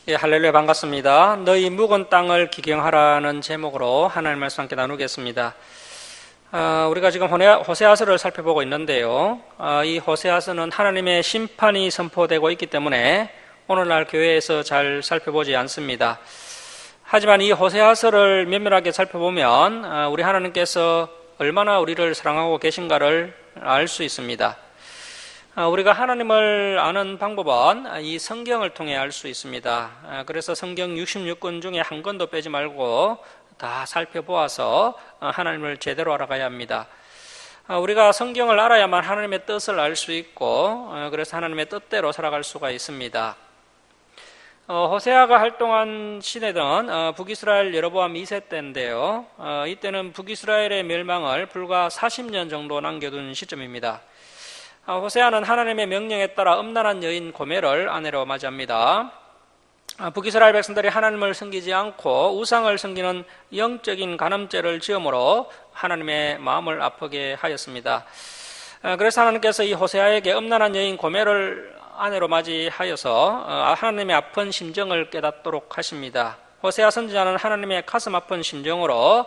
예, 할렐루야 반갑습니다. 너희 묵은 땅을 기경하라는 제목으로 하나님 말씀 함께 나누겠습니다. 우리가 지금 호세아서를 살펴보고 있는데요. 이 호세아서는 하나님의 심판이 선포되고 있기 때문에 오늘날 교회에서 잘 살펴보지 않습니다. 하지만 이 호세아서를 면밀하게 살펴보면 우리 하나님께서 얼마나 우리를 사랑하고 계신가를 알 수 있습니다. 우리가 하나님을 아는 방법은 이 성경을 통해 알 수 있습니다. 그래서 성경 66권 중에 한 권도 빼지 말고 다 살펴보아서 하나님을 제대로 알아가야 합니다. 우리가 성경을 알아야만 하나님의 뜻을 알 수 있고 그래서 하나님의 뜻대로 살아갈 수가 있습니다. 호세아가 활동한 시대는 북이스라엘 여로보암 2세 때인데요. 이때는 북이스라엘의 멸망을 불과 40년 정도 남겨둔 시점입니다. 호세아는 하나님의 명령에 따라 음란한 여인 고멜을 아내로 맞이합니다. 북이스라엘 백성들이 하나님을 섬기지 않고 우상을 섬기는 영적인 간음죄를 지음으로 하나님의 마음을 아프게 하였습니다. 그래서 하나님께서 이 호세아에게 음란한 여인 고멜을 아내로 맞이하여서 하나님의 아픈 심정을 깨닫도록 하십니다. 호세아 선지자는 하나님의 가슴 아픈 심정으로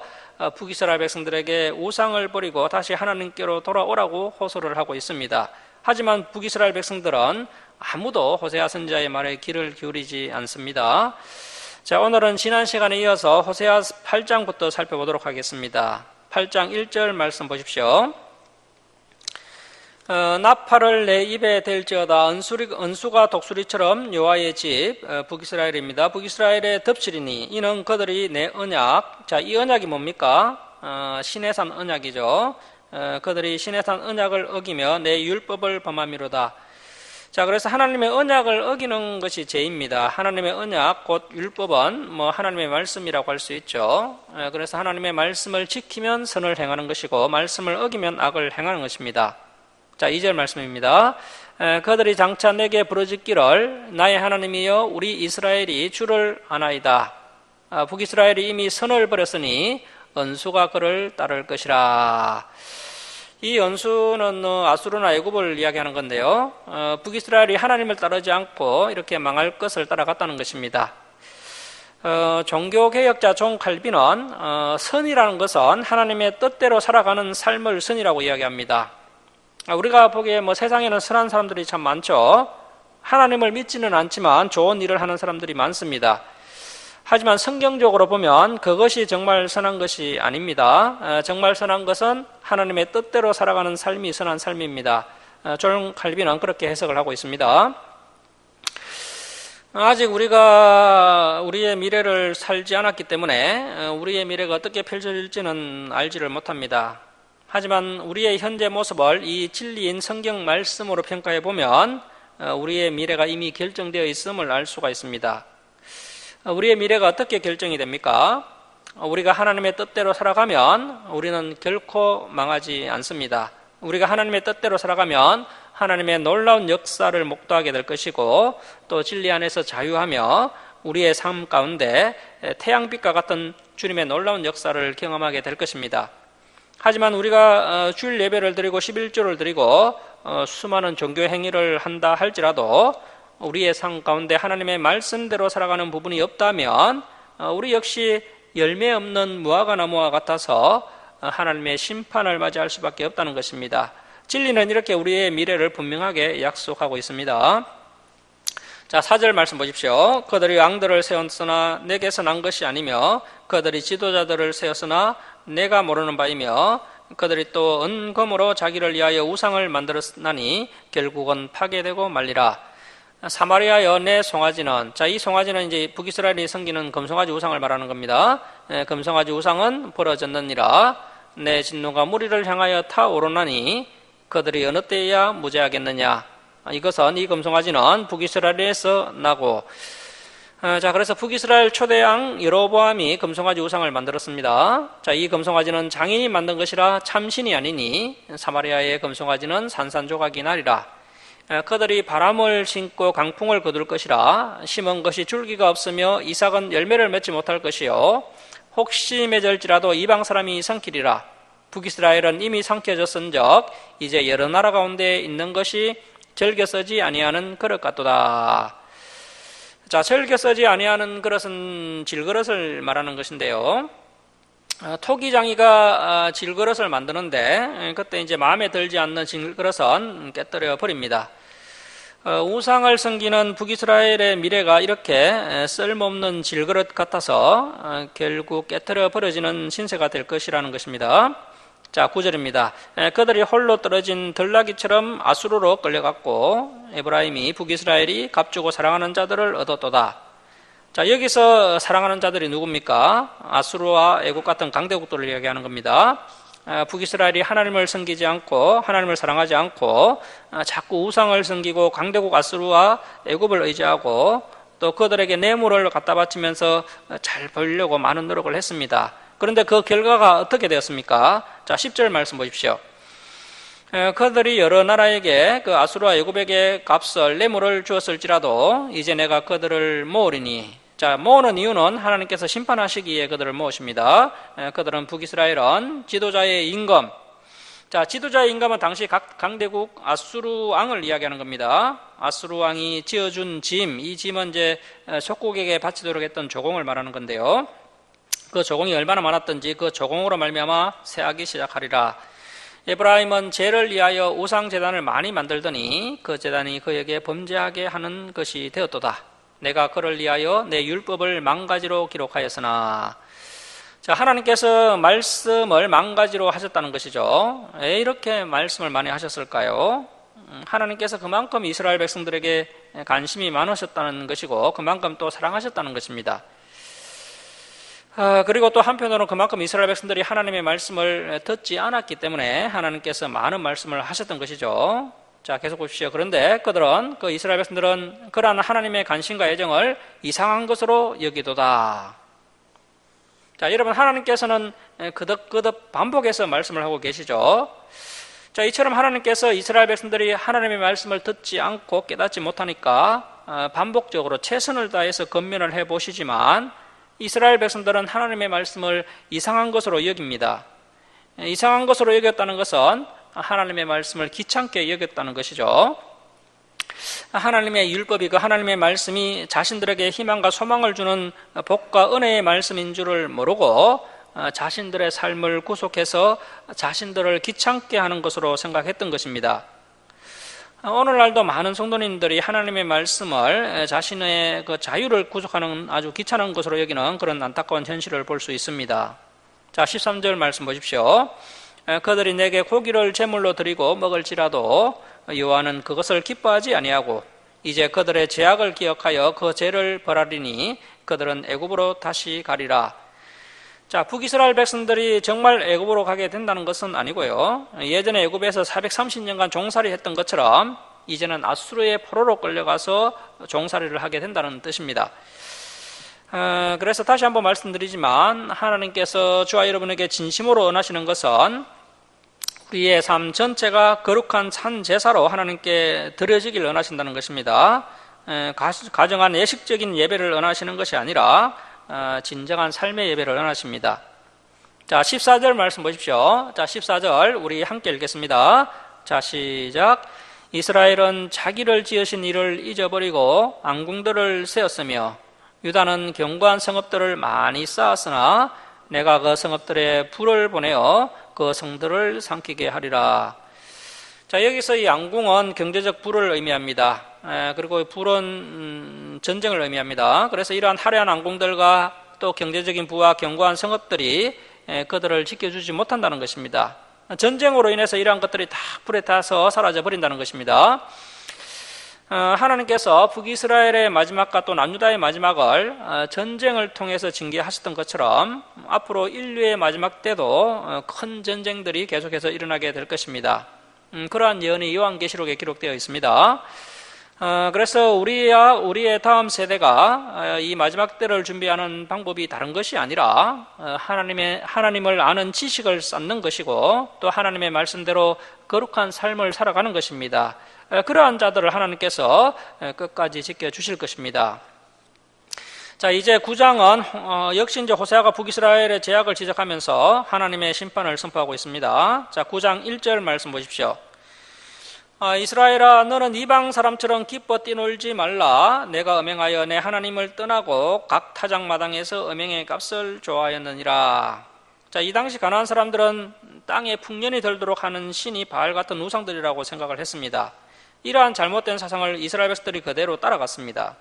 북이스라엘 백성들에게 우상을 버리고 다시 하나님께로 돌아오라고 호소를 하고 있습니다. 하지만 북이스라엘 백성들은 아무도 호세아 선지자의 말에 귀를 기울이지 않습니다. 자, 오늘은 지난 시간에 이어서 호세아 8장부터 살펴보도록 하겠습니다. 8장 1절 말씀 보십시오. 나팔을 내 입에 댈지어다. 은수가 독수리처럼 여호와의 집 북이스라엘입니다. 북이스라엘의 덮치리니 이는 그들이 내 언약. 자, 이 언약이 뭡니까? 시내산 언약이죠. 그들이 시내산 언약을 어기며 내 율법을 범함이로다. 자, 그래서 하나님의 언약을 어기는 것이 죄입니다. 하나님의 언약 곧 율법은 하나님의 말씀이라고 할 수 있죠. 그래서 하나님의 말씀을 지키면 선을 행하는 것이고 말씀을 어기면 악을 행하는 것입니다. 자, 2절 말씀입니다. 그들이 장차 내게 부르짖기를 나의 하나님이여 우리 이스라엘이 주를 아나이다. 북이스라엘이 이미 선을 버렸으니 은수가 그를 따를 것이라. 이 은수는 아수르나 애굽을 이야기하는 건데요. 북이스라엘이 하나님을 따르지 않고 이렇게 망할 것을 따라갔다는 것입니다. 종교개혁자 존 칼빈은 선이라는 것은 하나님의 뜻대로 살아가는 삶을 선이라고 이야기합니다. 우리가 보기에 세상에는 선한 사람들이 참 많죠. 하나님을 믿지는 않지만 좋은 일을 하는 사람들이 많습니다. 하지만 성경적으로 보면 그것이 정말 선한 것이 아닙니다. 정말 선한 것은 하나님의 뜻대로 살아가는 삶이 선한 삶입니다. 존 칼빈은 그렇게 해석을 하고 있습니다. 아직 우리가 우리의 미래를 살지 않았기 때문에 우리의 미래가 어떻게 펼쳐질지는 알지를 못합니다. 하지만 우리의 현재 모습을 이 진리인 성경 말씀으로 평가해 보면 우리의 미래가 이미 결정되어 있음을 알 수가 있습니다. 우리의 미래가 어떻게 결정이 됩니까? 우리가 하나님의 뜻대로 살아가면 우리는 결코 망하지 않습니다. 우리가 하나님의 뜻대로 살아가면 하나님의 놀라운 역사를 목도하게 될 것이고 또 진리 안에서 자유하며 우리의 삶 가운데 태양빛과 같은 주님의 놀라운 역사를 경험하게 될 것입니다. 하지만 우리가 주일 예배를 드리고 11조를 드리고 수많은 종교 행위를 한다 할지라도 우리의 삶 가운데 하나님의 말씀대로 살아가는 부분이 없다면 우리 역시 열매 없는 무화과 나무와 같아서 하나님의 심판을 맞이할 수밖에 없다는 것입니다. 진리는 이렇게 우리의 미래를 분명하게 약속하고 있습니다. 자, 4절 말씀 보십시오. 그들이 왕들을 세웠으나 내게서 난 것이 아니며 그들이 지도자들을 세웠으나 내가 모르는 바이며 그들이 또 은검으로 자기를 위하여 우상을 만들었나니 결국은 파괴되고 말리라. 사마리아여 내 송아지는, 자, 이 송아지는 이제 북이스라엘이 섬기는 금송아지 우상을 말하는 겁니다. 금송아지 우상은 벌어졌느니라. 내 진노가 무리를 향하여 타오르나니 그들이 어느 때에야 무죄하겠느냐. 이것은 이 금송아지는 북이스라엘에서 나고, 자, 그래서 북이스라엘 초대왕 여로보암이 금송아지 우상을 만들었습니다. 자, 이 금송아지는 장인이 만든 것이라 참신이 아니니 사마리아의 금송아지는 산산조각이 나리라. 그들이 바람을 신고 강풍을 거둘 것이라 심은 것이 줄기가 없으며 이삭은 열매를 맺지 못할 것이요 혹시 맺을지라도 이방 사람이 삼키리라. 북이스라엘은 이미 삼켜졌은즉 이제 여러 나라 가운데 있는 것이 즐겨 쓰지 아니하는 그릇 같도다. 자, 절개 쓰지 아니하는 그릇은 질그릇을 말하는 것인데요. 토기장이가 질그릇을 만드는데 그때 이제 마음에 들지 않는 질그릇은 깨뜨려 버립니다. 우상을 섬기는 북이스라엘의 미래가 이렇게 쓸모없는 질그릇 같아서 결국 깨뜨려 버려지는 신세가 될 것이라는 것입니다. 자, 9절입니다. 그들이 홀로 떨어진 들나귀처럼 아수르로 끌려갔고 에브라임이 북이스라엘이 값주고 사랑하는 자들을 얻었도다. 자, 여기서 사랑하는 자들이 누굽니까? 아수르와 애국 같은 강대국들을 이야기하는 겁니다. 북이스라엘이 하나님을 섬기지 않고 하나님을 사랑하지 않고 자꾸 우상을 섬기고 강대국 아수르와 애국을 의지하고 또 그들에게 뇌물을 갖다 바치면서 잘 벌려고 많은 노력을 했습니다. 그런데 그 결과가 어떻게 되었습니까? 자, 10절 말씀 보십시오. 그들이 여러 나라에게 그 아수르와 애굽에게 값을 뇌물을 주었을지라도 이제 내가 그들을 모으리니. 자, 모으는 이유는 하나님께서 심판하시기에 그들을 모으십니다. 그들은 북이스라엘은 지도자의 임금. 자, 지도자의 임금은 당시 각 강대국 아수르 왕을 이야기하는 겁니다. 아수르 왕이 지어준 짐, 이 짐은 이제 속국에게 바치도록 했던 조공을 말하는 건데요. 그 조공이 얼마나 많았던지 그 조공으로 말미암아 세하기 시작하리라. 에브라임은 죄를 위하여 우상 제단을 많이 만들더니 그 제단이 그에게 범죄하게 하는 것이 되었도다. 내가 그를 위하여 내 율법을 망가지로 기록하였으나. 자, 하나님께서 말씀을 망가지로 하셨다는 것이죠. 왜 이렇게 말씀을 많이 하셨을까요? 하나님께서 그만큼 이스라엘 백성들에게 관심이 많으셨다는 것이고 그만큼 또 사랑하셨다는 것입니다. 그리고 또 한편으로는 그만큼 이스라엘 백성들이 하나님의 말씀을 듣지 않았기 때문에 하나님께서 많은 말씀을 하셨던 것이죠. 자, 계속 보십시오. 그런데 그들은, 그 이스라엘 백성들은 그러한 하나님의 관심과 애정을 이상한 것으로 여기도다. 자, 여러분, 하나님께서는 그득그득 반복해서 말씀을 하고 계시죠. 자, 이처럼 하나님께서 이스라엘 백성들이 하나님의 말씀을 듣지 않고 깨닫지 못하니까 반복적으로 최선을 다해서 권면을 해보시지만 이스라엘 백성들은 하나님의 말씀을 이상한 것으로 여깁니다. 이상한 것으로 여겼다는 것은 하나님의 말씀을 귀찮게 여겼다는 것이죠. 하나님의 율법이, 그 하나님의 말씀이 자신들에게 희망과 소망을 주는 복과 은혜의 말씀인 줄을 모르고 자신들의 삶을 구속해서 자신들을 귀찮게 하는 것으로 생각했던 것입니다. 오늘날도 많은 성도님들이 하나님의 말씀을 자신의 그 자유를 구속하는 아주 귀찮은 것으로 여기는 그런 안타까운 현실을 볼 수 있습니다. 자, 13절 말씀 보십시오. 그들이 내게 고기를 제물로 드리고 먹을지라도 여호와는 그것을 기뻐하지 아니하고 이제 그들의 죄악을 기억하여 그 죄를 벌하리니 그들은 애굽으로 다시 가리라. 자, 북이스라엘 백성들이 정말 애굽으로 가게 된다는 것은 아니고요. 예전에 애굽에서 430년간 종살이 했던 것처럼 이제는 아수르의 포로로 끌려가서 종살이를 하게 된다는 뜻입니다. 그래서 다시 한번 말씀드리지만 하나님께서 저와 여러분에게 진심으로 원하시는 것은 우리의 삶 전체가 거룩한 산 제사로 하나님께 드려지길 원하신다는 것입니다. 가정한 예식적인 예배를 원하시는 것이 아니라 진정한 삶의 예배를 원하십니다. 자, 14절 말씀 보십시오. 자, 14절 우리 함께 읽겠습니다. 자, 시작. 이스라엘은 자기를 지으신 이를 잊어버리고 앙궁들을 세웠으며 유다는 견고한 성읍들을 많이 쌓았으나 내가 그 성읍들에 불을 보내어 그 성들을 삼키게 하리라. 자, 여기서 이 앙궁은 경제적 부를 의미합니다. 그리고 불은 전쟁을 의미합니다. 그래서 이러한 화려한 앙궁들과 또 경제적인 부와 견고한 성읍들이 그들을 지켜주지 못한다는 것입니다. 전쟁으로 인해서 이러한 것들이 다 불에 타서 사라져 버린다는 것입니다. 하나님께서 북이스라엘의 마지막과 또 남유다의 마지막을 전쟁을 통해서 징계하셨던 것처럼 앞으로 인류의 마지막 때도 큰 전쟁들이 계속해서 일어나게 될 것입니다. 그러한 예언이 요한계시록에 기록되어 있습니다. 그래서 우리의 다음 세대가 이 마지막 때를 준비하는 방법이 다른 것이 아니라 하나님을 아는 지식을 쌓는 것이고 또 하나님의 말씀대로 거룩한 삶을 살아가는 것입니다. 그러한 자들을 하나님께서 끝까지 지켜주실 것입니다. 자, 이제 9장은 역시 이제 호세아가 북이스라엘의 죄악을 지적하면서 하나님의 심판을 선포하고 있습니다. 자, 9장 1절 말씀 보십시오. 이스라엘아, 너는 이방 사람처럼 기뻐 뛰놀지 말라. 내가 음행하여 내 하나님을 떠나고 각 타작마당에서 음행의 값을 좋아하였느니라. 자, 이 당시 가나안 사람들은 땅에 풍년이 들도록 하는 신이 바알 같은 우상들이라고 생각을 했습니다. 이러한 잘못된 사상을 이스라엘 백성들이 그대로 따라갔습니다.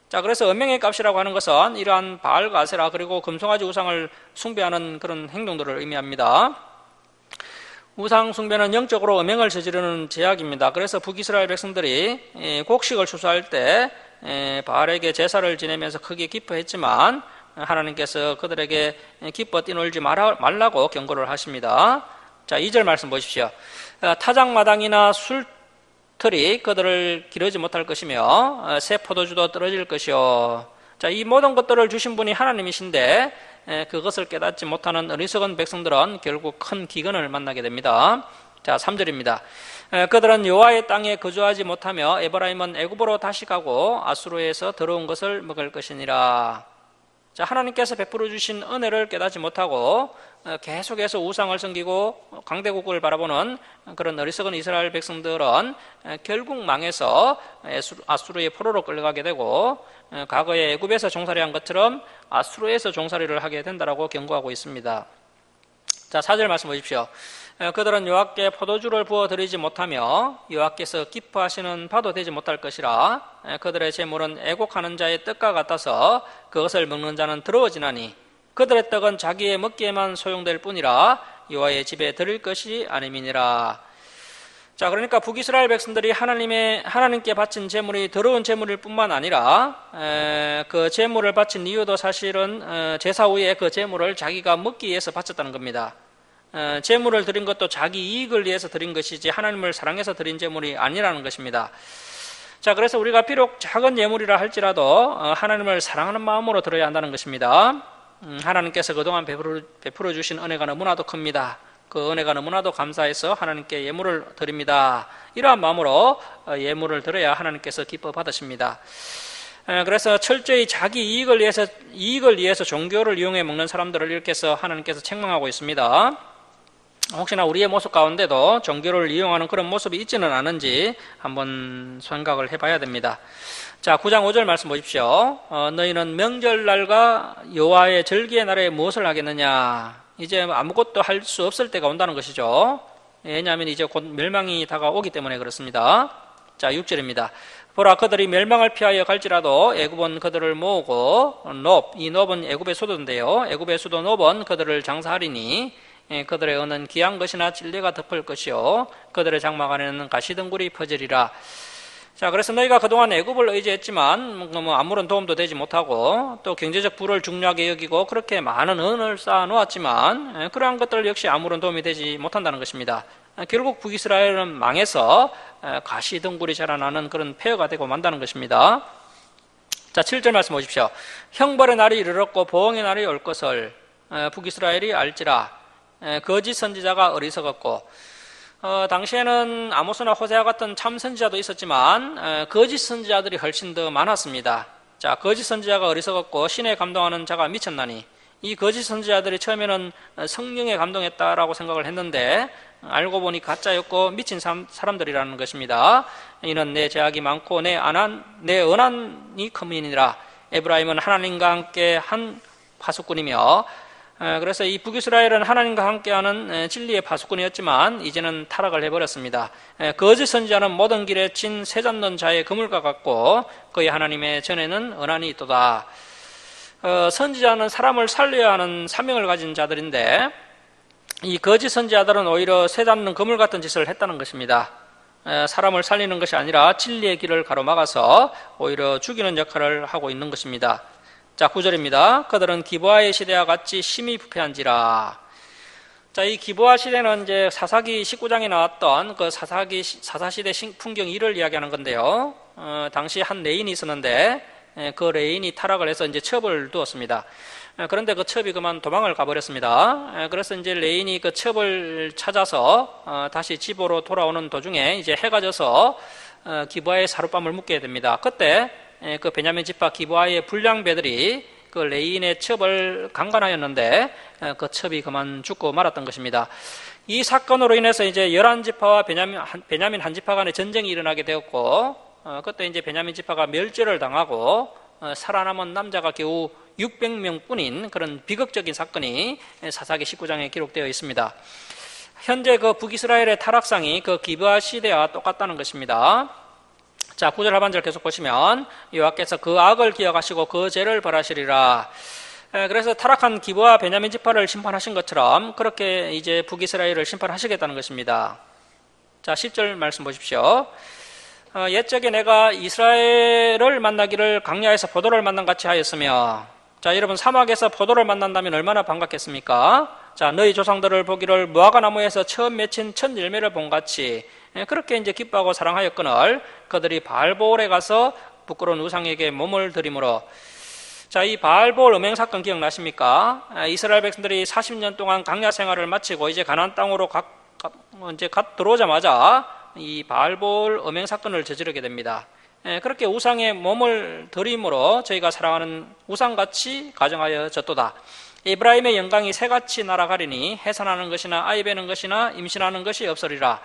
자, 그래서 음행의 값이라고 하는 것은 이러한 바알과 아세라 그리고 금송아지 우상을 숭배하는 그런 행동들을 의미합니다. 우상 숭배는 영적으로 음행을 저지르는 제약입니다. 그래서 북이스라엘 백성들이 곡식을 추수할 때 바알에게 제사를 지내면서 크게 기뻐했지만 하나님께서 그들에게 기뻐 뛰놀지 말라고 경고를 하십니다. 자, 2절 말씀 보십시오. 타작마당이나 술틀이 그들을 기르지 못할 것이며 새 포도주도 떨어질 것이요. 자, 이 모든 것들을 주신 분이 하나님이신데 그것을 깨닫지 못하는 어리석은 백성들은 결국 큰 기근을 만나게 됩니다. 자, 3절입니다. 그들은 여호와의 땅에 거주하지 못하며 에브라임은 애굽으로 다시 가고 아수르에서 더러운 것을 먹을 것이니라. 자, 하나님께서 베풀어 주신 은혜를 깨닫지 못하고 계속해서 우상을 섬기고 강대국을 바라보는 그런 어리석은 이스라엘 백성들은 결국 망해서 아수르의 포로로 끌려가게 되고 과거에 애굽에서 종살이한 것처럼 아수르에서 종살이를 하게 된다라고 경고하고 있습니다. 자, 4절 말씀 보십시오. 그들은 여호와께 포도주를 부어드리지 못하며 여호와께서 기뻐하시는 바도 되지 못할 것이라. 그들의 제물은 애곡하는 자의 떡과 같아서 그것을 먹는 자는 더러워지나니 그들의 떡은 자기의 먹기에만 소용될 뿐이라 여호와의 집에 드릴 것이 아님이니라. 자, 그러니까 북이스라엘 백성들이 하나님께 바친 제물이 더러운 제물일 뿐만 아니라 그 제물을 바친 이유도 사실은 제사 후에 그 제물을 자기가 먹기 위해서 바쳤다는 겁니다. 제물을 드린 것도 자기 이익을 위해서 드린 것이지 하나님을 사랑해서 드린 제물이 아니라는 것입니다. 자, 그래서 우리가 비록 작은 예물이라 할지라도 하나님을 사랑하는 마음으로 드려야 한다는 것입니다. 하나님께서 그동안 베풀어 주신 은혜가 너무나도 큽니다. 그 은혜가 너무나도 감사해서 하나님께 예물을 드립니다. 이러한 마음으로 예물을 드려야 하나님께서 기뻐 받으십니다. 그래서 철저히 자기 이익을 위해서 종교를 이용해 먹는 사람들을 이렇게 해서 하나님께서 책망하고 있습니다. 혹시나 우리의 모습 가운데도 종교를 이용하는 그런 모습이 있지는 않은지 한번 생각을 해봐야 됩니다. 자, 9장 5절 말씀 보십시오. 너희는 명절날과 여호와의 절기의 날에 무엇을 하겠느냐? 이제 아무것도 할 수 없을 때가 온다는 것이죠. 왜냐하면 이제 곧 멸망이 다가오기 때문에 그렇습니다. 자, 6절입니다. 보라, 그들이 멸망을 피하여 갈지라도 애굽은 그들을 모으고 이 놉은 애굽의 수도인데요. 애굽의 수도 놉은 그들을 장사하리니 그들의 은은 귀한 것이나 진리가 덮을 것이요 그들의 장막 안에는 가시덩굴이 퍼지리라. 자, 그래서 너희가 그동안 애굽을 의지했지만 아무런 도움도 되지 못하고 또 경제적 부를 중요하게 여기고 그렇게 많은 은을 쌓아 놓았지만 그러한 것들 역시 아무런 도움이 되지 못한다는 것입니다. 결국 북이스라엘은 망해서 가시덩굴이 자라나는 그런 폐허가 되고 만다는 것입니다. 자, 7절 말씀 보십시오. 형벌의 날이 이르렀고 보응의 날이 올 것을 북이스라엘이 알지라. 거짓 선지자가 어리석었고 당시에는 아모스나 호세아 같은 참 선지자도 있었지만 거짓 선지자들이 훨씬 더 많았습니다. 자, 거짓 선지자가 어리석었고 신에 감동하는 자가 미쳤나니. 이 거짓 선지자들이 처음에는 성령에 감동했다라고 생각을 했는데 알고 보니 가짜였고 미친 사람들이라는 것입니다. 이는 내 죄악이 많고 내 언한이 크민이라. 에브라임은 하나님과 함께 한 파수꾼이며 그래서 이 북이스라엘은 하나님과 함께하는 진리의 파수꾼이었지만 이제는 타락을 해버렸습니다. 거짓 선지자는 모든 길에 친 새 잡는 자의 그물과 같고 그의 하나님의 전에는 언한이 있도다. 선지자는 사람을 살려야 하는 사명을 가진 자들인데 이 거짓 선지자들은 오히려 새 잡는 그물 같은 짓을 했다는 것입니다. 사람을 살리는 것이 아니라 진리의 길을 가로막아서 오히려 죽이는 역할을 하고 있는 것입니다. 자, 9절입니다. 그들은 기브아의 시대와 같이 심히 부패한지라. 자, 이 기브아 시대는 이제 사사기 19장에 나왔던 그 사사시대 풍경 1을 이야기하는 건데요. 당시 한 레인이 있었는데 그 레인이 타락을 해서 이제 첩을 두었습니다. 그런데 그 첩이 그만 도망을 가버렸습니다. 그래서 이제 레인이 그 첩을 찾아서 다시 집으로 돌아오는 도중에 이제 해가 져서 기브아의 사룻밤을 묵게 됩니다. 그때 그 베냐민 지파 기브아의 불량배들이 그 레인의 첩을 강간하였는데 그 첩이 그만 죽고 말았던 것입니다. 이 사건으로 인해서 이제 11지파와 베냐민 한 지파 간의 전쟁이 일어나게 되었고, 그때 이제 베냐민 지파가 멸절을 당하고, 살아남은 남자가 겨우 600명 뿐인 그런 비극적인 사건이 사사기 19장에 기록되어 있습니다. 현재 그 북이스라엘의 타락상이 그 기브아 시대와 똑같다는 것입니다. 자, 9절 하반절 계속 보시면 여호와께서 그 악을 기억하시고 그 죄를 벌하시리라. 그래서 타락한 기브아 베냐민 지파를 심판하신 것처럼 그렇게 이제 북이스라엘을 심판하시겠다는 것입니다. 자, 10절 말씀 보십시오. 옛적에 내가 이스라엘을 만나기를 광야에서 포도를 만난 같이 하였으며, 자, 여러분 사막에서 포도를 만난다면 얼마나 반갑겠습니까? 자, 너희 조상들을 보기를 무화과 나무에서 처음 맺힌 첫 열매를 본 같이 그렇게 이제 기뻐하고 사랑하였거늘 그들이 바알보올에 가서 부끄러운 우상에게 몸을 들이므로. 자, 이 바알보올 음행 사건 기억나십니까? 이스라엘 백성들이 40년 동안 광야 생활을 마치고 이제 가나안 땅으로 이제 들어오자마자 이 바알보올 음행 사건을 저지르게 됩니다. 그렇게 우상의 몸을 들임으로 저희가 사랑하는 우상같이 가정하여졌도다. 에브라임의 영광이 새같이 날아가리니 해산하는 것이나 아이 베는 것이나 임신하는 것이 없으리라.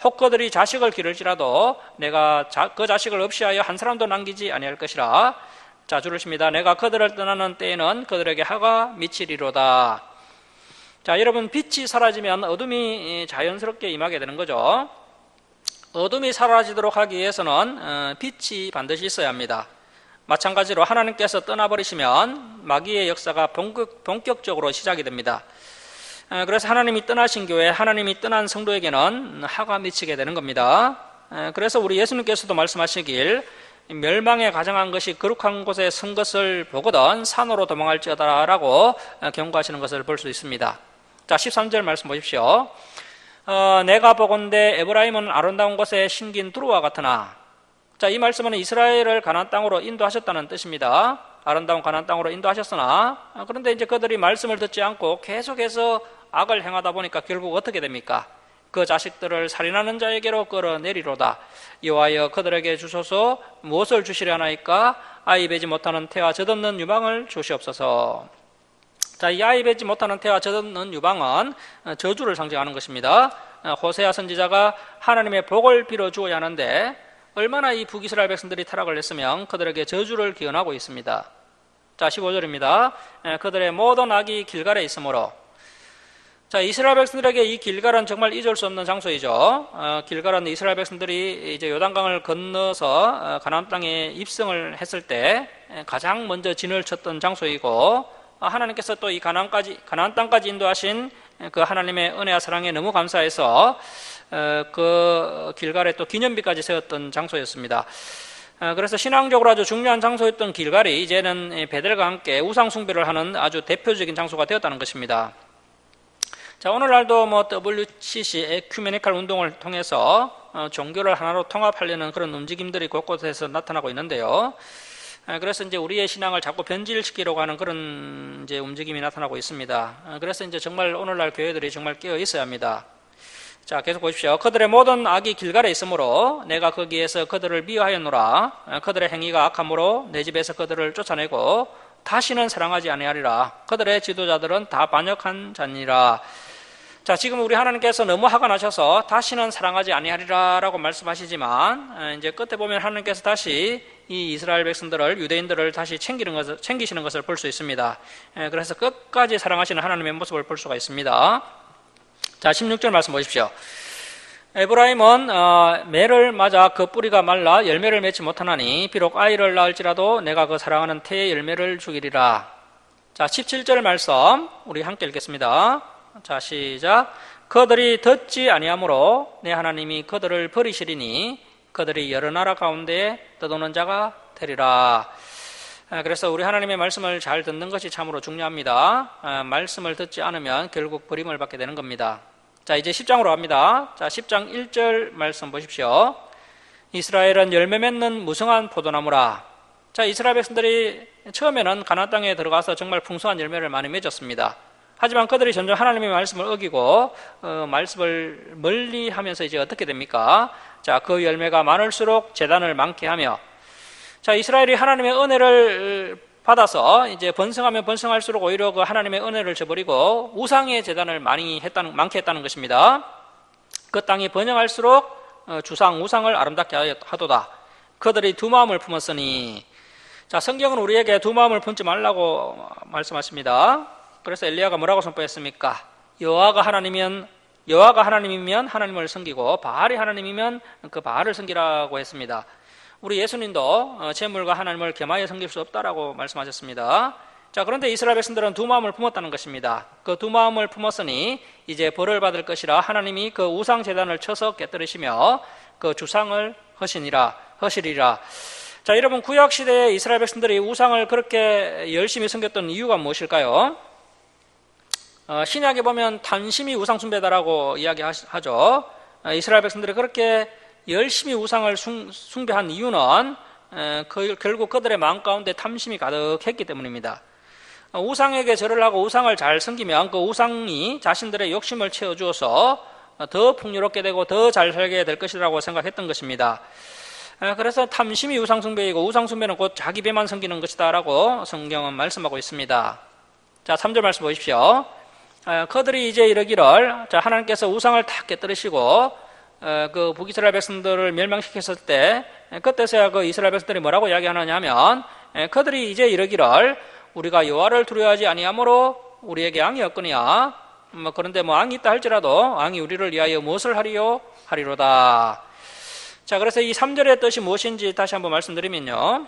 혹 그들이 자식을 기를지라도 내가 그 자식을 없이 하여 한 사람도 남기지 아니할 것이라. 자, 줄을 씁니다. 내가 그들을 떠나는 때에는 그들에게 해가 미치리로다. 자, 여러분, 빛이 사라지면 어둠이 자연스럽게 임하게 되는 거죠. 어둠이 사라지도록 하기 위해서는 빛이 반드시 있어야 합니다. 마찬가지로 하나님께서 떠나버리시면 마귀의 역사가 본격적으로 시작이 됩니다. 그래서 하나님이 떠나신 교회, 하나님이 떠난 성도에게는 하가 미치게 되는 겁니다. 그래서 우리 예수님께서도 말씀하시길 멸망에 가정한 것이 거룩한 곳에 선 것을 보거든 산으로 도망할지어다 라고 경고하시는 것을 볼 수 있습니다. 자, 13절 말씀 보십시오. 내가 보건대 에브라임은 아름다운 곳에 심긴 두루와 같으나. 자, 이 말씀은 이스라엘을 가나안 땅으로 인도하셨다는 뜻입니다. 아름다운 가나안 땅으로 인도하셨으나 그런데 이제 그들이 말씀을 듣지 않고 계속해서 악을 행하다 보니까 결국 어떻게 됩니까? 그 자식들을 살인하는 자에게로 끌어내리로다. 여호와여 그들에게 주소서. 무엇을 주시려나이까? 아이 베지 못하는 태와 젖없는 유방을 주시옵소서. 자, 이 아이 베지 못하는 태와 젖없는 유방은 저주를 상징하는 것입니다. 호세아 선지자가 하나님의 복을 빌어 주어야 하는데 얼마나 이 북이스라엘 백성들이 타락을 했으면 그들에게 저주를 기원하고 있습니다. 자, 15절입니다. 그들의 모든 악이 길갈에 있으므로. 자, 이스라엘 백성들에게 이 길갈은 정말 잊을 수 없는 장소이죠. 길갈은 이스라엘 백성들이 이제 요단강을 건너서 가나안 땅에 입성을 했을 때 가장 먼저 진을 쳤던 장소이고, 하나님께서 또 이 가나안 땅까지 인도하신 그 하나님의 은혜와 사랑에 너무 감사해서 그 길갈에 또 기념비까지 세웠던 장소였습니다. 그래서 신앙적으로 아주 중요한 장소였던 길갈이 이제는 베델과 함께 우상 숭배를 하는 아주 대표적인 장소가 되었다는 것입니다. 자, 오늘날도 WCC 에큐메니칼 운동을 통해서 종교를 하나로 통합하려는 그런 움직임들이 곳곳에서 나타나고 있는데요. 그래서 이제 우리의 신앙을 자꾸 변질시키려고 하는 그런 이제 움직임이 나타나고 있습니다. 그래서 이제 정말 오늘날 교회들이 정말 깨어 있어야 합니다. 자, 계속 보십시오. 그들의 모든 악이 길갈에 있으므로 내가 거기에서 그들을 미워하였노라. 그들의 행위가 악함으로 내 집에서 그들을 쫓아내고 다시는 사랑하지 아니하리라. 그들의 지도자들은 다 반역한 자니라. 자, 지금 우리 하나님께서 너무 화가 나셔서 다시는 사랑하지 아니하리라라고 말씀하시지만 이제 끝에 보면 하나님께서 다시 이 이스라엘 백성들을, 유대인들을 다시 챙기시는 것을 볼 수 있습니다. 그래서 끝까지 사랑하시는 하나님의 모습을 볼 수가 있습니다. 자, 16절 말씀 보십시오. 에브라임은 매를 맞아 그 뿌리가 말라 열매를 맺지 못하나니 비록 아이를 낳을지라도 내가 그 사랑하는 태의 열매를 주기리라. 자, 17절 말씀 우리 함께 읽겠습니다. 자, 시작. 그들이 듣지 아니하므로 내 하나님이 그들을 버리시리니 그들이 여러 나라 가운데 떠도는 자가 되리라. 그래서 우리 하나님의 말씀을 잘 듣는 것이 참으로 중요합니다. 말씀을 듣지 않으면 결국 버림을 받게 되는 겁니다. 자, 이제 10장으로 갑니다. 자, 10장 1절 말씀 보십시오. 이스라엘은 열매 맺는 무성한 포도나무라. 자, 이스라엘 백성들이 처음에는 가나안 땅에 들어가서 정말 풍성한 열매를 많이 맺었습니다. 하지만 그들이 점점 하나님의 말씀을 어기고 말씀을 멀리하면서 이제 어떻게 됩니까? 자, 그 열매가 많을수록 재단을 많게 하며, 자, 이스라엘이 하나님의 은혜를 받아서 이제 번성하면 번성할수록 오히려 그 하나님의 은혜를 저버리고 우상의 제단을 많게 했다는 것입니다. 그 땅이 번영할수록 우상을 아름답게 하도다. 그들이 두 마음을 품었으니. 자, 성경은 우리에게 두 마음을 품지 말라고 말씀하십니다. 그래서 엘리야가 뭐라고 선포했습니까? 여호와가 하나님이면 하나님을 섬기고 바알이 하나님이면 그 바알을 섬기라고 했습니다. 우리 예수님도 재물과 하나님을 겸하여 섬길 수 없다라고 말씀하셨습니다. 자, 그런데 이스라엘 백성들은 두 마음을 품었다는 것입니다. 그 두 마음을 품었으니 이제 벌을 받을 것이라 하나님이 그 우상 제단을 쳐서 깨뜨리시며 그 주상을 허시리라. 자, 여러분, 구약 시대에 이스라엘 백성들이 우상을 그렇게 열심히 섬겼던 이유가 무엇일까요? 신약에 보면 탐심이 우상 숭배다라고 이야기하죠. 이스라엘 백성들이 그렇게 열심히 우상을 숭배한 이유는 결국 그들의 마음 가운데 탐심이 가득했기 때문입니다. 우상에게 절을 하고 우상을 잘 섬기면 그 우상이 자신들의 욕심을 채워주어서 더 풍요롭게 되고 더 잘 살게 될 것이라고 생각했던 것입니다. 그래서 탐심이 우상 숭배이고 우상 숭배는 곧 자기 배만 섬기는 것이다 라고 성경은 말씀하고 있습니다. 자, 3절 말씀 보십시오. 그들이 이제 이르기를, 자, 하나님께서 우상을 다 깨뜨리시고 그 북이스라엘 백성들을 멸망시켰을 때 그때서야 그 이스라엘 백성들이 뭐라고 이야기하느냐 하면 그들이 이제 이르기를 우리가 여호와를 두려워하지 아니하므로 우리에게 왕이 없거니와 그런데 왕이 있다 할지라도 왕이 우리를 위하여 무엇을 하리로다. 자, 그래서 이 3절의 뜻이 무엇인지 다시 한번 말씀드리면요,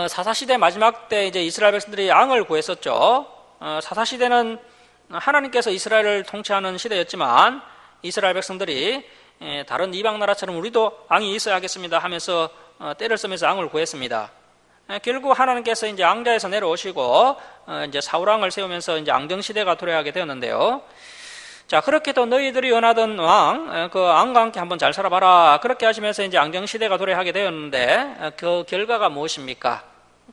사사시대 마지막 때 이제 이스라엘 백성들이 왕을 구했었죠. 사사시대는 하나님께서 이스라엘을 통치하는 시대였지만 이스라엘 백성들이 다른 이방 나라처럼 우리도 왕이 있어야 하겠습니다 하면서 때를 쓰면서 왕을 구했습니다. 결국 하나님께서 이제 왕좌에서 내려오시고 이제 사울왕을 세우면서 이제 왕정 시대가 도래하게 되었는데요. 자, 그렇게 또 너희들이 원하던 그 왕과 함께 한번 잘 살아봐라. 그렇게 하시면서 이제 왕정 시대가 도래하게 되었는데 그 결과가 무엇입니까?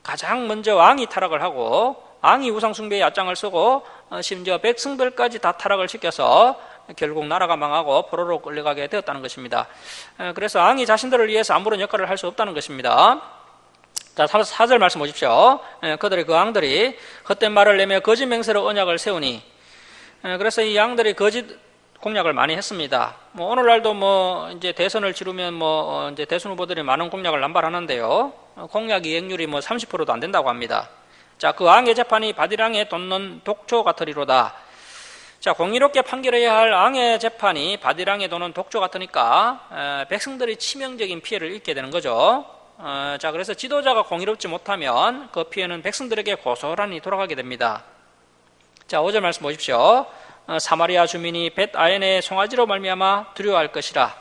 가장 먼저 왕이 타락을 하고 왕이 우상숭배에 앗장을 쓰고 심지어 백성들까지 다 타락을 시켜서 결국 나라가 망하고 포로로 끌려가게 되었다는 것입니다. 그래서 왕이 자신들을 위해서 아무런 역할을 할 수 없다는 것입니다. 자, 4절 말씀 보십시오. 그들의 그 왕들이 헛된 말을 내며 거짓 맹세로 언약을 세우니. 그래서 이 왕들이 거짓 공약을 많이 했습니다. 오늘날도 이제 대선을 치르면 이제 대선 후보들이 많은 공약을 남발하는데요. 공약 이행률이 30%도 안 된다고 합니다. 자, 그 왕의 재판이 바디랑에 돋는 독초 같으리로다. 자, 공의롭게 판결해야 할 왕의 재판이 바디랑에 도는 독조 같으니까 백성들이 치명적인 피해를 입게 되는 거죠. 자, 그래서 지도자가 공의롭지 못하면 그 피해는 백성들에게 고스란히 돌아가게 됩니다. 자, 5절 말씀 보십시오. 사마리아 주민이 벳아엔의 송아지로 말미암아 두려워할 것이라.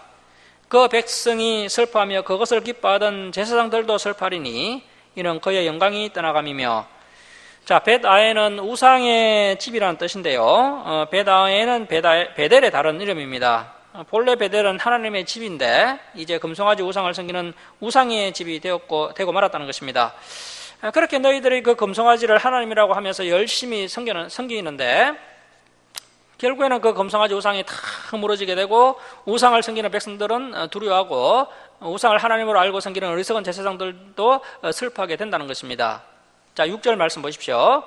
그 백성이 슬퍼하며 그것을 기뻐하던 제사장들도 슬퍼하리니 이는 그의 영광이 떠나감이며. 자, 벳아엔은 우상의 집이라는 뜻인데요. 벳아엔은 베델의 다른 이름입니다. 본래 베델은 하나님의 집인데 이제 금송아지 우상을 섬기는 우상의 집이 되고 말았다는 것입니다. 그렇게 너희들이 그 금송아지를 하나님이라고 하면서 열심히 섬기는데 결국에는 그 금송아지 우상이 다 무너지게 되고 우상을 섬기는 백성들은 두려워하고 우상을 하나님으로 알고 섬기는 어리석은 제사장들도 슬퍼하게 된다는 것입니다. 자, 6절 말씀 보십시오.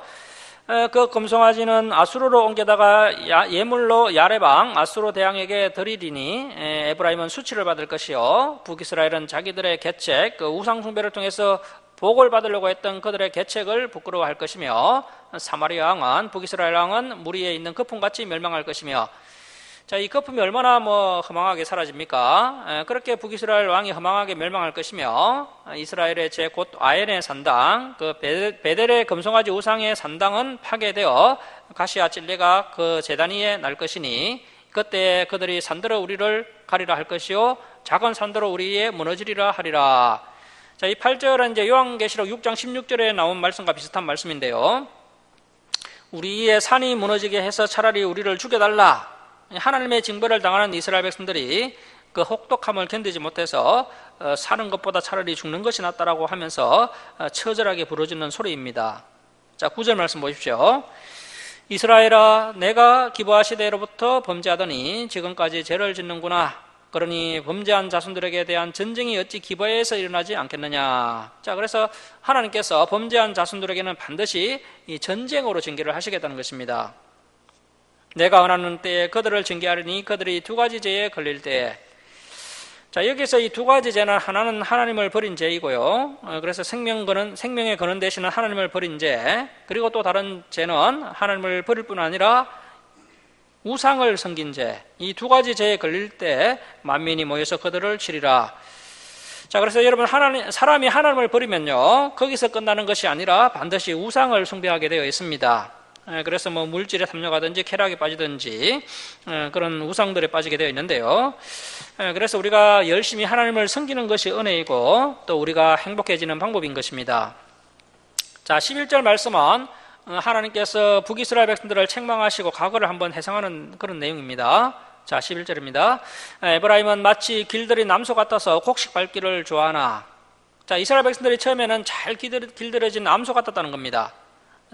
그 금송아지는 아수르로 옮겨다가 예물로 야레방 아수르 대왕에게 드리리니 에브라임은 수치를 받을 것이요 북이스라엘은 자기들의 계책 그 우상 숭배를 통해서 복을 받으려고 했던 그들의 계책을 부끄러워할 것이며 사마리아 왕은 북이스라엘 왕은 물 위에 있는 거품같이 멸망할 것이며. 자, 이 거품이 얼마나 허망하게 사라집니까? 그렇게 북이스라엘 왕이 허망하게 멸망할 것이며 이스라엘의 제 곧 아엔의 산당 그 베델의 금송아지 우상의 산당은 파괴되어 가시와 찔레가 그 제단 위에 날 것이니 그때 그들이 산들어 우리를 가리라 할 것이요 작은 산들어 우리에 무너지리라 하리라. 자, 이 8절은 이제 요한계시록 6장 16절에 나온 말씀과 비슷한 말씀인데요. 우리의 산이 무너지게 해서 차라리 우리를 죽여달라. 하나님의 징벌을 당하는 이스라엘 백성들이 그 혹독함을 견디지 못해서 사는 것보다 차라리 죽는 것이 낫다라고 하면서 처절하게 부르짖는 소리입니다. 자, 9절 말씀 보십시오. 이스라엘아, 내가 기브아 시대로부터 범죄하더니 지금까지 죄를 짓는구나. 그러니 범죄한 자손들에게 대한 전쟁이 어찌 기브에서 일어나지 않겠느냐. 자, 그래서 하나님께서 범죄한 자손들에게는 반드시 이 전쟁으로 징계를 하시겠다는 것입니다. 내가 원하는 때에 그들을 징계하리니 그들이 두 가지 죄에 걸릴 때에. 자, 여기서 이 두 가지 죄는 하나는 하나님을 버린 죄이고요. 그래서 생명의 근원 되시는 하나님을 버린 죄, 그리고 또 다른 죄는 하나님을 버릴 뿐 아니라 우상을 섬긴 죄. 이 두 가지 죄에 걸릴 때 만민이 모여서 그들을 치리라. 자, 그래서 여러분, 사람이 하나님을 버리면요, 거기서 끝나는 것이 아니라 반드시 우상을 숭배하게 되어 있습니다. 그래서 뭐 물질에 탐욕하든지 쾌락에 빠지든지 그런 우상들에 빠지게 되어 있는데요. 그래서 우리가 열심히 하나님을 섬기는 것이 은혜이고 또 우리가 행복해지는 방법인 것입니다. 자, 11절 말씀은 하나님께서 북이스라엘 백성들을 책망하시고 과거를 한번 해상하는 그런 내용입니다. 자, 11절입니다. 에브라임은 마치 길들이 남소 같아서 곡식 밟기를 좋아하나. 자, 이스라엘 백성들이 처음에는 잘 길들여진 남소 같았다는 겁니다.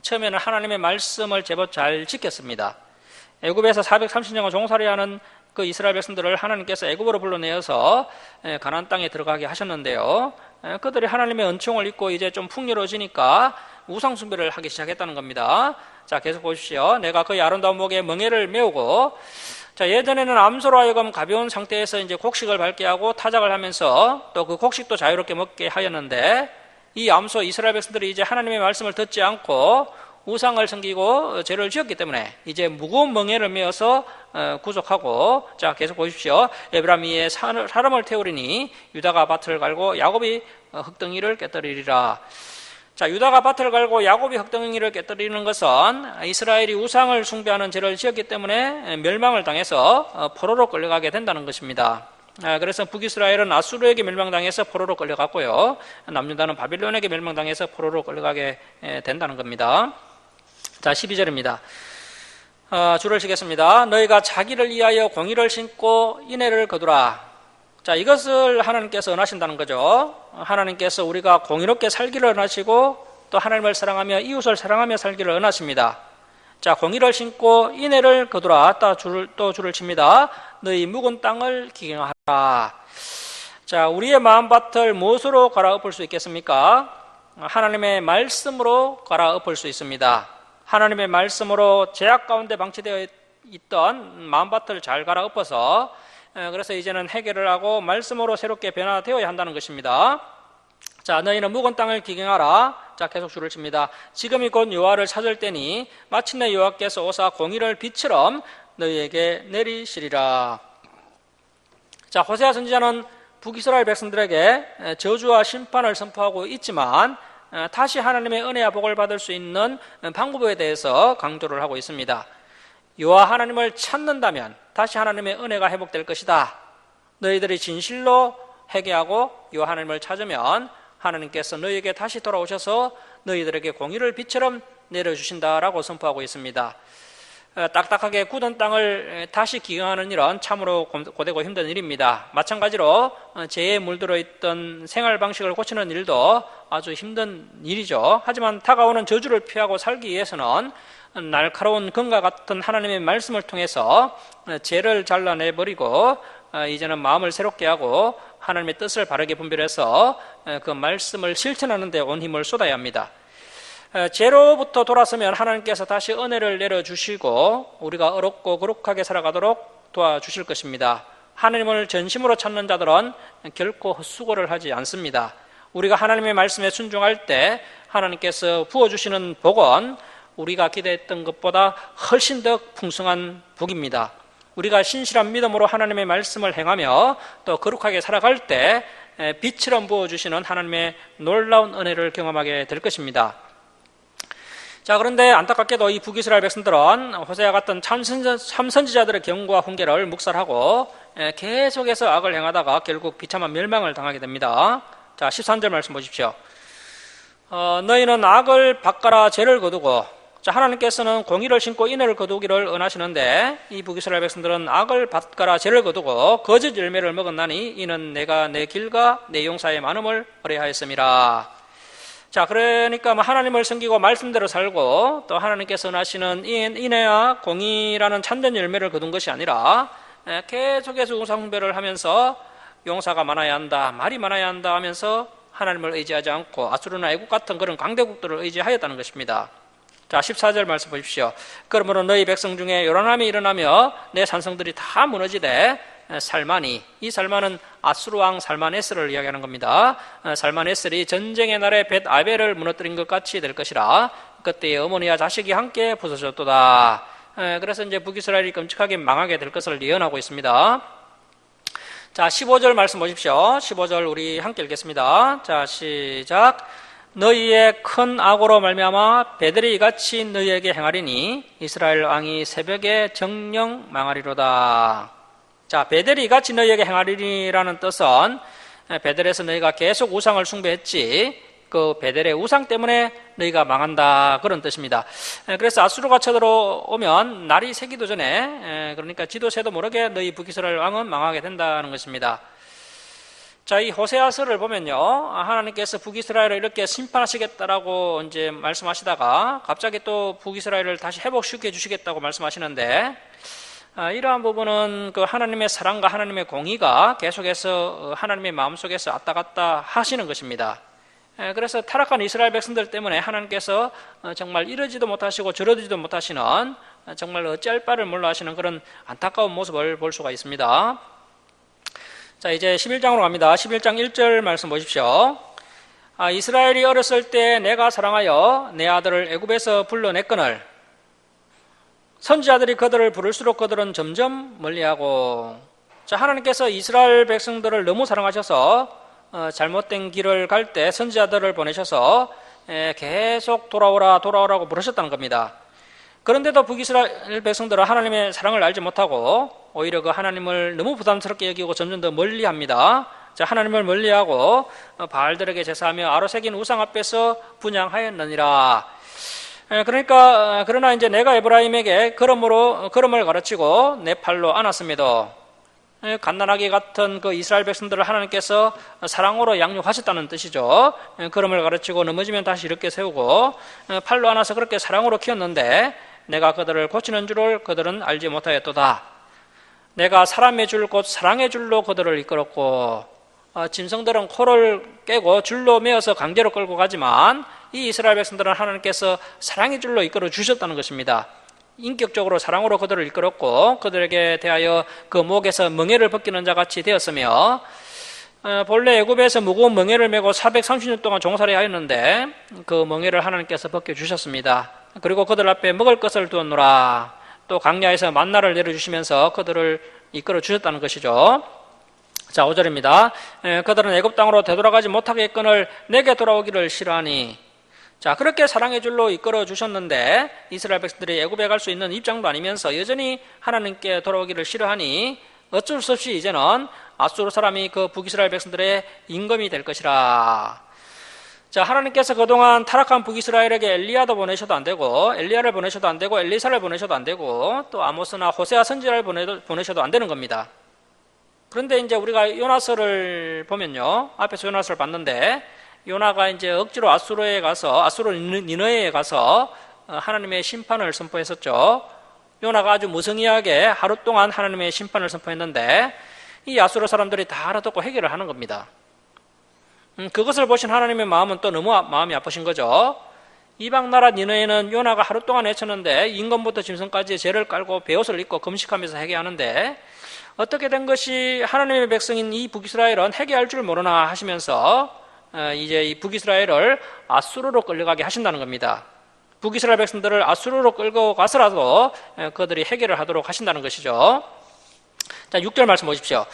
처음에는 하나님의 말씀을 제법 잘 지켰습니다. 애굽에서 430년간 종살이하는 그 이스라엘 백성들을 하나님께서 애굽으로 불러내어서 가나안 땅에 들어가게 하셨는데요. 그들이 하나님의 은총을 잊고 이제 좀 풍요로워지니까 우상 숭배를 하기 시작했다는 겁니다. 자, 계속 보십시오. 내가 그의 아름다운 목에 멍에를 메우고, 자, 예전에는 암소로 하여금 가벼운 상태에서 이제 곡식을 밟게 하고 타작을 하면서 또 그 곡식도 자유롭게 먹게 하였는데, 이 암소 이스라엘 백성들이 이제 하나님의 말씀을 듣지 않고 우상을 섬기고 죄를 지었기 때문에 이제 무거운 멍에를 메어서 구속하고, 자, 계속 보십시오. 에브라임 위에 사람을 태우리니 유다가 밭을 갈고 야곱이 흙덩이를 깨뜨리리라. 자, 유다가 밭을 갈고 야곱이 흙덩이를 깨뜨리는 것은 이스라엘이 우상을 숭배하는 죄를 지었기 때문에 멸망을 당해서 포로로 끌려가게 된다는 것입니다. 그래서 북이스라엘은 아수르에게 멸망당해서 포로로 끌려갔고요. 남유다는 바빌론에게 멸망당해서 포로로 끌려가게 된다는 겁니다. 자, 12절입니다. 줄을 치겠습니다. 너희가 자기를 위하여 공의를 신고 인애를 거두라. 자, 이것을 하나님께서 원하신다는 거죠. 하나님께서 우리가 공의롭게 살기를 원하시고 또 하나님을 사랑하며 이웃을 사랑하며 살기를 원하십니다. 자, 공의를 신고 인애를 거두라. 또 줄을 칩니다. 너희 묵은 땅을 기경하라. 자, 우리의 마음밭을 무엇으로 갈아엎을 수 있겠습니까? 하나님의 말씀으로 갈아엎을 수 있습니다. 하나님의 말씀으로 죄악 가운데 방치되어 있던 마음밭을 잘 갈아엎어서 그래서 이제는 해결을 하고 말씀으로 새롭게 변화되어야 한다는 것입니다. 자, 너희는 묵은 땅을 기경하라. 자, 계속 줄을 칩니다. 지금이 곧 여호와를 찾을 때니 마침내 여호와께서 오사 공의를 빛처럼 너희에게 내리시리라. 자, 호세아 선지자는 북이스라엘 백성들에게 저주와 심판을 선포하고 있지만 다시 하나님의 은혜와 복을 받을 수 있는 방법에 대해서 강조를 하고 있습니다. 여호와 하나님을 찾는다면 다시 하나님의 은혜가 회복될 것이다. 너희들이 진실로 회개하고 여호와 하나님을 찾으면 하나님께서 너희에게 다시 돌아오셔서 너희들에게 공의를 빛처럼 내려주신다라고 선포하고 있습니다. 딱딱하게 굳은 땅을 다시 기경하는 일은 참으로 고되고 힘든 일입니다. 마찬가지로 죄에 물들어 있던 생활 방식을 고치는 일도 아주 힘든 일이죠. 하지만 다가오는 저주를 피하고 살기 위해서는 날카로운 금과 같은 하나님의 말씀을 통해서 죄를 잘라내버리고 이제는 마음을 새롭게 하고 하나님의 뜻을 바르게 분별해서 그 말씀을 실천하는 데 온 힘을 쏟아야 합니다. 죄로부터 돌아서면 하나님께서 다시 은혜를 내려주시고 우리가 어렵고 거룩하게 살아가도록 도와주실 것입니다. 하나님을 전심으로 찾는 자들은 결코 헛수고를 하지 않습니다. 우리가 하나님의 말씀에 순종할 때 하나님께서 부어주시는 복은 우리가 기대했던 것보다 훨씬 더 풍성한 복입니다. 우리가 신실한 믿음으로 하나님의 말씀을 행하며 또 거룩하게 살아갈 때 빛처럼 부어주시는 하나님의 놀라운 은혜를 경험하게 될 것입니다. 자, 그런데 안타깝게도 이 북이스라엘 백성들은 호세아 같은 참선지자들의 경고와 훈계를 묵살하고 계속해서 악을 행하다가 결국 비참한 멸망을 당하게 됩니다. 자, 13절 말씀 보십시오. 너희는 악을 밭가라 죄를 거두고. 자, 하나님께서는 공의를 신고 인애를 거두기를 원하시는데 이 북이스라엘 백성들은 악을 밭가라 죄를 거두고 거짓 열매를 먹었나니 이는 내가 내 길과 내 용사의 많음을 버려하였음이라. 자, 그러니까 하나님을 섬기고 말씀대로 살고 또 하나님께서 원하시는 인애와 공의라는 참된 열매를 거둔 것이 아니라 계속해서 우상숭배를 하면서 용사가 많아야 한다, 말이 많아야 한다 하면서 하나님을 의지하지 않고 아수르나 애국 같은 그런 강대국들을 의지하였다는 것입니다. 자, 14절 말씀 보십시오. 그러므로 너희 백성 중에 요란함이 일어나며 내 산성들이 다 무너지되 살만이, 이 살만은 아수르 왕 살만에스를 이야기하는 겁니다. 살만에스이 전쟁의 날에 벳 아벨을 무너뜨린 것 같이 될 것이라. 그때의 어머니와 자식이 함께 부서졌도다. 그래서 이제 북이스라엘이 끔찍하게 망하게 될 것을 예언하고 있습니다. 자, 15절 말씀 보십시오. 15절 우리 함께 읽겠습니다. 자, 시작. 너희의 큰 악으로 말미암아 베델이 이같이 너희에게 행하리니 이스라엘 왕이 새벽에 정령 망하리로다. 자, 베델이 이같이 너희에게 행하리라는 뜻은 베델에서 너희가 계속 우상을 숭배했지 그 베델의 우상 때문에 너희가 망한다, 그런 뜻입니다. 그래서 아수르가 쳐들어오면 날이 새기도 전에, 그러니까 지도 새도 모르게 너희 북이스라엘 왕은 망하게 된다는 것입니다. 자, 이 호세아서를 보면요, 하나님께서 북이스라엘을 이렇게 심판하시겠다라고 이제 말씀하시다가 갑자기 또 북이스라엘을 다시 회복시켜 주시겠다고 말씀하시는데, 이러한 부분은 그 하나님의 사랑과 하나님의 공의가 계속해서 하나님의 마음속에서 왔다 갔다 하시는 것입니다. 그래서 타락한 이스라엘 백성들 때문에 하나님께서 정말 이러지도 못하시고 저러지도 못하시는, 정말 어찌할 바를 몰라 하시는 그런 안타까운 모습을 볼 수가 있습니다. 자, 이제 11장으로 갑니다. 11장 1절 말씀 보십시오. 이스라엘이 어렸을 때 내가 사랑하여 내 아들을 애굽에서 불러냈거늘 선지자들이 그들을 부를수록 그들은 점점 멀리하고. 자, 하나님께서 이스라엘 백성들을 너무 사랑하셔서 잘못된 길을 갈 때 선지자들을 보내셔서 계속 돌아오라고 부르셨다는 겁니다. 그런데도 북이스라엘 백성들은 하나님의 사랑을 알지 못하고 오히려 그 하나님을 너무 부담스럽게 여기고 점점 더 멀리합니다. 자, 하나님을 멀리하고 바알들에게 제사하며 아로새긴 우상 앞에서 분향하였느니라. 그러나 이제 내가 에브라임에게 걸음을 가르치고 내 팔로 안았습니다. 갓난아기 같은 그 이스라엘 백성들을 하나님께서 사랑으로 양육하셨다는 뜻이죠. 걸음을 가르치고 넘어지면 다시 이렇게 세우고 팔로 안아서 그렇게 사랑으로 키웠는데 내가 그들을 고치는 줄을 그들은 알지 못하였도다. 내가 사람의 줄 곧 사랑의 줄로 그들을 이끌었고, 짐승들은 코를 깨고 줄로 메어서 강제로 끌고 가지만 이 이스라엘 백성들은 하나님께서 사랑의 줄로 이끌어 주셨다는 것입니다. 인격적으로 사랑으로 그들을 이끌었고 그들에게 대하여 그 목에서 멍에를 벗기는 자같이 되었으며, 본래 애굽에서 무거운 멍에를 메고 430년 동안 종살이 하였는데 그 멍에를 하나님께서 벗겨주셨습니다. 그리고 그들 앞에 먹을 것을 두었노라. 또 광야에서 만나를 내려주시면서 그들을 이끌어 주셨다는 것이죠. 자, 5절입니다. 그들은 애굽 땅으로 되돌아가지 못하겠거늘 내게 돌아오기를 싫어하니. 자, 그렇게 사랑의 줄로 이끌어 주셨는데 이스라엘 백성들이 애굽에 갈 수 있는 입장도 아니면서 여전히 하나님께 돌아오기를 싫어하니 어쩔 수 없이 이제는 아수르 사람이 그 북이스라엘 백성들의 임금이 될 것이라. 자, 하나님께서 그동안 타락한 북이스라엘에게 엘리야도 보내셔도 안 되고 엘리야를 보내셔도 안 되고 엘리사를 보내셔도 안 되고 또 아모스나 호세아 선지자를 보내셔도 안 되는 겁니다. 그런데 이제 우리가 요나서를 보면요, 앞에서 요나서를 봤는데 요나가 이제 억지로 아수르 니느웨에 가서 하나님의 심판을 선포했었죠. 요나가 아주 무성의하게 하루 동안 하나님의 심판을 선포했는데 이 아수르 사람들이 다 알아듣고 해결을 하는 겁니다. 그것을 보신 하나님의 마음은 또 너무 마음이 아프신 거죠. 이방 나라 니느웨는 요나가 하루 동안 외쳤는데 인간부터 짐승까지 죄를 깔고 베옷을 입고 금식하면서 회개하는데 어떻게 된 것이 하나님의 백성인 이 북이스라엘은 회개할 줄 모르나 하시면서 이제 이 북이스라엘을 아수르로 끌려가게 하신다는 겁니다. 북이스라엘 백성들을 아수르로 끌고 가서라도 그들이 해결을 하도록 하신다는 것이죠. 자, 6절 말씀 보십시오.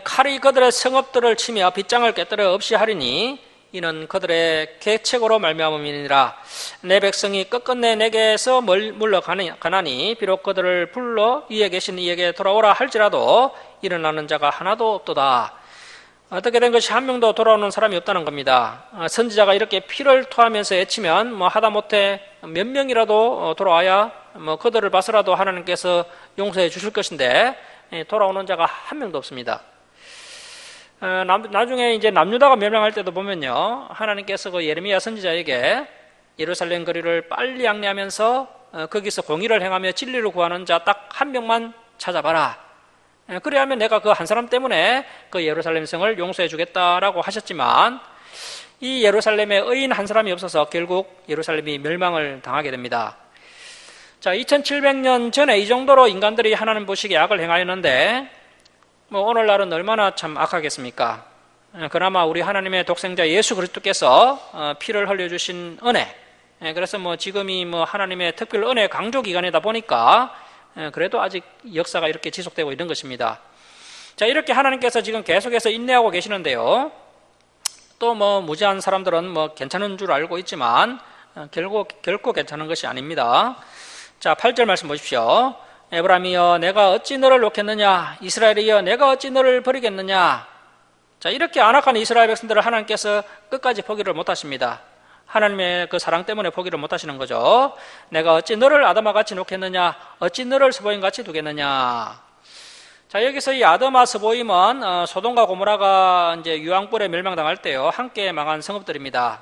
칼이 그들의 성읍들을 치며 빗장을 깨뜨려 없이 하리니 이는 그들의 계책으로 말미암음이니라. 내 백성이 끝끝내 내게서 물러가나니 비록 그들을 불러 위에 계신 이에게 돌아오라 할지라도 일어나는 자가 하나도 없도다. 어떻게 된 것이 한 명도 돌아오는 사람이 없다는 겁니다. 선지자가 이렇게 피를 토하면서 외치면 하다못해 몇 명이라도 돌아와야 그들을 봐서라도 하나님께서 용서해 주실 것인데 돌아오는 자가 한 명도 없습니다. 나중에 이제 남유다가 멸망할 때도 보면요, 하나님께서 그 예레미야 선지자에게 예루살렘 거리를 빨리 양리하면서 거기서 공의를 행하며 진리를 구하는 자 딱 한 명만 찾아봐라. 그래야면 내가 그 한 사람 때문에 그 예루살렘 성을 용서해 주겠다라고 하셨지만 이 예루살렘에 의인 한 사람이 없어서 결국 예루살렘이 멸망을 당하게 됩니다. 자, 2700년 전에 이 정도로 인간들이 하나님 보시기에 악을 행하였는데 오늘날은 얼마나 참 악하겠습니까? 그나마 우리 하나님의 독생자 예수 그리스도께서 피를 흘려주신 은혜, 그래서 지금이 하나님의 특별 은혜 강조 기간이다 보니까 그래도 아직 역사가 이렇게 지속되고 있는 것입니다. 자, 이렇게 하나님께서 지금 계속해서 인내하고 계시는데요. 또 무지한 사람들은 괜찮은 줄 알고 있지만 결코 괜찮은 것이 아닙니다. 자, 8절 말씀 보십시오. 에브라임이여 내가 어찌 너를 놓겠느냐, 이스라엘이여 내가 어찌 너를 버리겠느냐. 자, 이렇게 안악한 이스라엘 백성들을 하나님께서 끝까지 포기를 못하십니다. 하나님의 그 사랑 때문에 포기를 못하시는 거죠. 내가 어찌 너를 아담아 같이 놓겠느냐, 어찌 너를 스보임 같이 두겠느냐. 자, 여기서 이 아담아 스보임은 소돔과 고모라가 이제 유황불에 멸망당할 때요 함께 망한 성읍들입니다.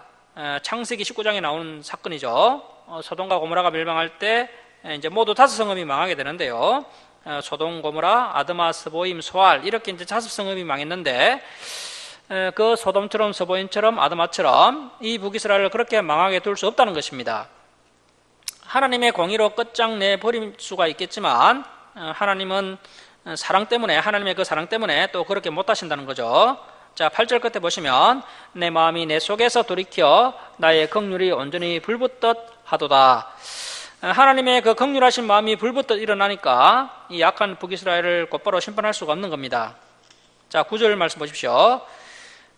창세기 19장에 나오는 사건이죠. 소돔과 고모라가 멸망할 때 이제 모두 5성읍이 망하게 되는데요. 소돔, 고모라, 아드마, 스보임, 소알 이렇게 이제 5성읍이 망했는데 그 소돔처럼 스보임처럼 아드마처럼 이 북이스라엘을 그렇게 망하게 둘 수 없다는 것입니다. 하나님의 공의로 끝장내 버릴 수가 있겠지만 하나님은 사랑 때문에, 하나님의 그 사랑 때문에 또 그렇게 못하신다는 거죠. 자, 8절 끝에 보시면 내 마음이 내 속에서 돌이켜 나의 긍휼이 온전히 불붙듯 하도다. 하나님의 그 긍휼하신 마음이 불붙듯 일어나니까 이 약한 북이스라엘을 곧바로 심판할 수가 없는 겁니다. 자, 9절 말씀 보십시오.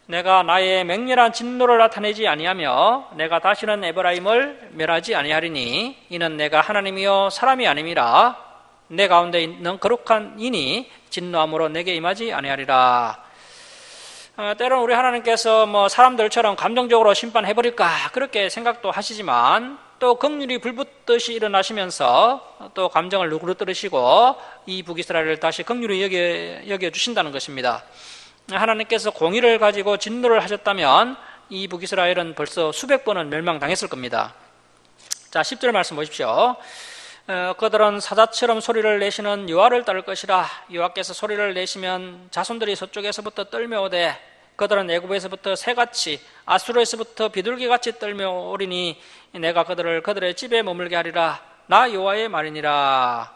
내가 나의 맹렬한 진노를 나타내지 아니하며 내가 다시는 에브라임을 멸하지 아니하리니 이는 내가 하나님이요 사람이 아님이라. 내 가운데 있는 거룩한 이니 진노함으로 내게 임하지 아니하리라. 때로는 우리 하나님께서 사람들처럼 감정적으로 심판해버릴까 그렇게 생각도 하시지만 또 긍휼이 불붙듯이 일어나시면서 또 감정을 누그러뜨리시고 이 북이스라엘을 다시 긍휼히 여겨주신다는 것입니다. 하나님께서 공의를 가지고 진노를 하셨다면 이 북이스라엘은 벌써 수백 번은 멸망당했을 겁니다. 자, 10절 말씀 보십시오. 그들은 사자처럼 소리를 내시는 여호와를 따를 것이라. 여호와께서 소리를 내시면 자손들이 서쪽에서부터 떨며오되 그들은 애굽에서부터 새같이 아수르에서부터 비둘기같이 떨며오리니 내가 그들의 집에 머물게 하리라. 나 여호와의 말이니라.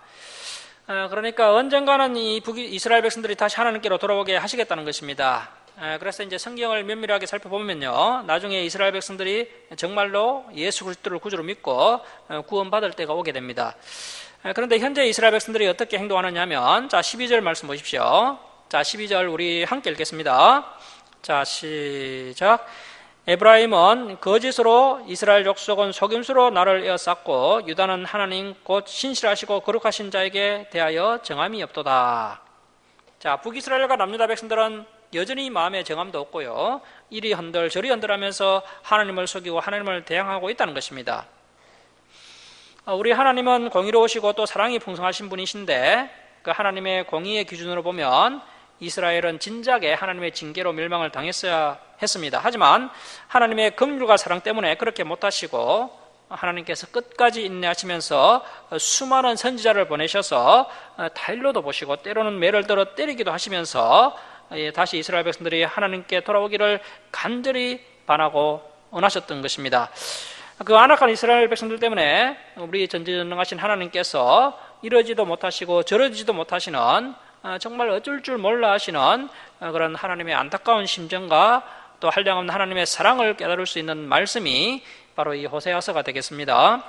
그러니까 언젠가는 이 이스라엘 백성들이 다시 하나님께로 돌아오게 하시겠다는 것입니다. 그래서 이제 성경을 면밀하게 살펴보면요, 나중에 이스라엘 백성들이 정말로 예수 그리스도를 구주로 믿고 구원받을 때가 오게 됩니다. 그런데 현재 이스라엘 백성들이 어떻게 행동하느냐 하면, 자, 12절 말씀 보십시오. 자, 12절 우리 함께 읽겠습니다. 자, 시작. 에브라임은 거짓으로, 이스라엘 족속은 속임수로 나를 에워쌌고 유다는 하나님 곧 신실하시고 거룩하신 자에게 대하여 정함이 없도다. 자, 북이스라엘과 남유다 백성들은 여전히 마음에 정함도 없고요, 이리 흔들 저리 흔들하면서 하나님을 속이고 하나님을 대항하고 있다는 것입니다. 우리 하나님은 공의로우시고 또 사랑이 풍성하신 분이신데 그 하나님의 공의의 기준으로 보면 이스라엘은 진작에 하나님의 징계로 멸망을 당했어야 했습니다. 하지만 하나님의 긍휼과 사랑 때문에 그렇게 못하시고 하나님께서 끝까지 인내하시면서 수많은 선지자를 보내셔서 다일로도 보시고 때로는 매를 들어 때리기도 하시면서 다시 이스라엘 백성들이 하나님께 돌아오기를 간절히 바라고 원하셨던 것입니다. 그 안악한 이스라엘 백성들 때문에 우리 전지전능하신 하나님께서 이러지도 못하시고 저러지도 못하시는, 정말 어쩔 줄 몰라 하시는 그런 하나님의 안타까운 심정과 또 한량없는 하나님의 사랑을 깨달을 수 있는 말씀이 바로 이 호세아서가 되겠습니다.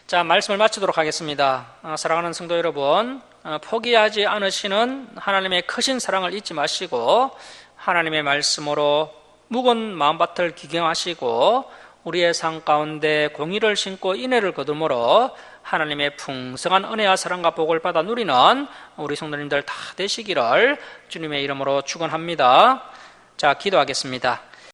자, 말씀을 마치도록 하겠습니다. 사랑하는 성도 여러분, 포기하지 않으시는 하나님의 크신 사랑을 잊지 마시고 하나님의 말씀으로 묵은 마음밭을 기경하시고 우리의 삶 가운데 공의를 심고 인애를 거둠으로 하나님의 풍성한 은혜와 사랑과 복을 받아 누리는 우리 성도님들 다 되시기를 주님의 이름으로 축원합니다. 자, 기도하겠습니다.